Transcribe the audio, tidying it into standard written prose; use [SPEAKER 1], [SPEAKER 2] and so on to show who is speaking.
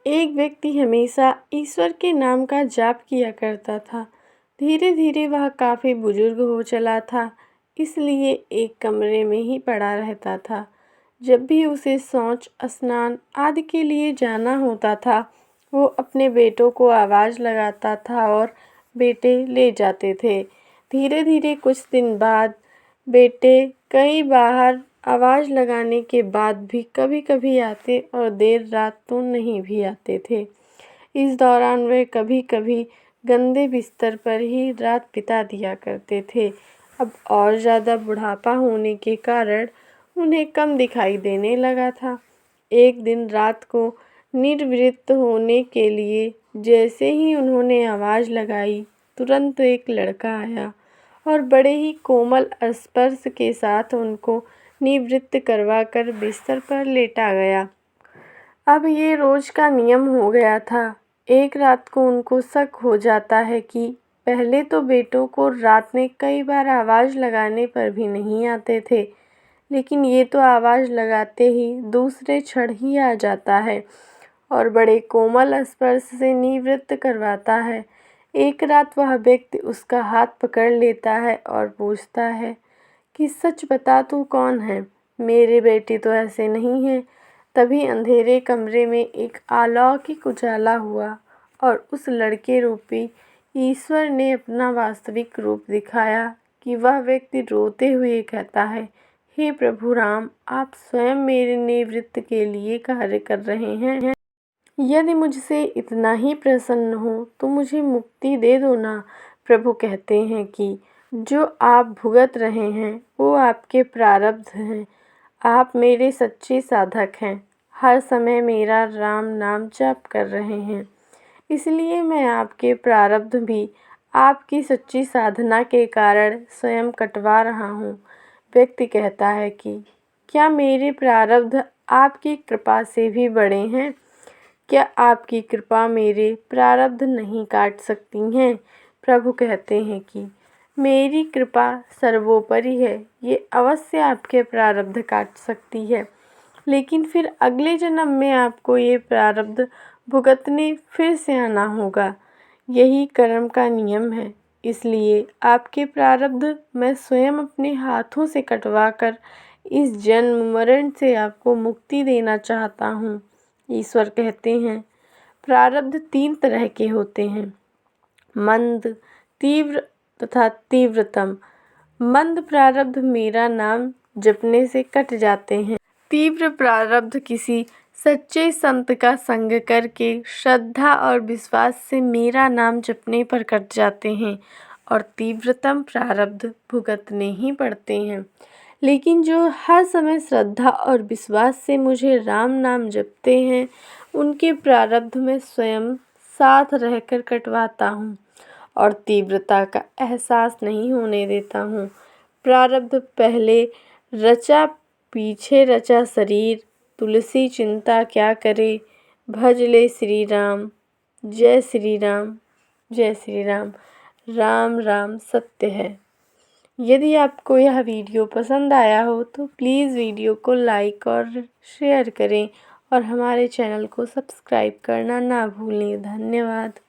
[SPEAKER 1] एक व्यक्ति हमेशा ईश्वर के नाम का जाप किया करता था। धीरे धीरे वह काफ़ी बुजुर्ग हो चला था, इसलिए एक कमरे में ही पड़ा रहता था। जब भी उसे शौच, स्नान आदि के लिए जाना होता था, वो अपने बेटों को आवाज़ लगाता था और बेटे ले जाते थे। धीरे धीरे कुछ दिन बाद बेटे कई बार आवाज़ लगाने के बाद भी कभी कभी आते और देर रात तो नहीं भी आते थे। इस दौरान वे कभी कभी गंदे बिस्तर पर ही रात बिता दिया करते थे। अब और ज़्यादा बुढ़ापा होने के कारण उन्हें कम दिखाई देने लगा था। एक दिन रात को निवृत्त होने के लिए जैसे ही उन्होंने आवाज़ लगाई, तुरंत एक लड़का आया और बड़े ही कोमल स्पर्श के साथ उनको निवृत्त करवाकर बिस्तर पर लेटा गया। अब ये रोज का नियम हो गया था। एक रात को उनको शक हो जाता है कि पहले तो बेटों को रात में कई बार आवाज़ लगाने पर भी नहीं आते थे, लेकिन ये तो आवाज़ लगाते ही दूसरे क्षण ही आ जाता है और बड़े कोमल स्पर्श से निवृत्त करवाता है। एक रात वह व्यक्ति उसका हाथ पकड़ लेता है और पूछता है कि सच बता, तू कौन है? मेरे बेटे तो ऐसे नहीं हैं। तभी अंधेरे कमरे में एक अलौकिक उजाला हुआ और उस लड़के रूपी ईश्वर ने अपना वास्तविक रूप दिखाया कि वह व्यक्ति रोते हुए कहता है, हे प्रभु राम, आप स्वयं मेरे निवृत्त के लिए कार्य कर रहे हैं। यदि मुझसे इतना ही प्रसन्न हो तो मुझे मुक्ति दे दो ना। प्रभु कहते हैं कि जो आप भुगत रहे हैं वो आपके प्रारब्ध हैं। आप मेरे सच्चे साधक हैं, हर समय मेरा राम नाम जाप कर रहे हैं, इसलिए मैं आपके प्रारब्ध भी आपकी सच्ची साधना के कारण स्वयं कटवा रहा हूँ। व्यक्ति कहता है कि क्या मेरे प्रारब्ध आपकी कृपा से भी बड़े हैं? क्या आपकी कृपा मेरे प्रारब्ध नहीं काट सकती हैं? प्रभु कहते हैं कि मेरी कृपा सर्वोपरि है, ये अवश्य आपके प्रारब्ध काट सकती है, लेकिन फिर अगले जन्म में आपको ये प्रारब्ध भुगतने फिर से आना होगा। यही कर्म का नियम है, इसलिए आपके प्रारब्ध मैं स्वयं अपने हाथों से कटवा कर इस जन्म मरण से आपको मुक्ति देना चाहता हूँ। ईश्वर कहते हैं, प्रारब्ध 3 तरह के होते हैं, मंद, तीव्र तथा तीव्रतम। मंद प्रारब्ध मेरा नाम जपने से कट जाते हैं। तीव्र प्रारब्ध किसी सच्चे संत का संग करके श्रद्धा और विश्वास से मेरा नाम जपने पर कट जाते हैं और तीव्रतम प्रारब्ध भुगतने ही पड़ते हैं। लेकिन जो हर समय श्रद्धा और विश्वास से मुझे राम नाम जपते हैं, उनके प्रारब्ध में स्वयं साथ रहकर कटवाता हूँ और तीव्रता का एहसास नहीं होने देता हूँ। प्रारब्ध पहले रचा पीछे रचा शरीर, तुलसी चिंता क्या करे, भज ले श्री राम, जय श्री राम, जय श्री राम, राम राम सत्य है। यदि आपको यह वीडियो पसंद आया हो तो प्लीज़ वीडियो को लाइक और शेयर करें और हमारे चैनल को सब्सक्राइब करना ना भूलें। धन्यवाद।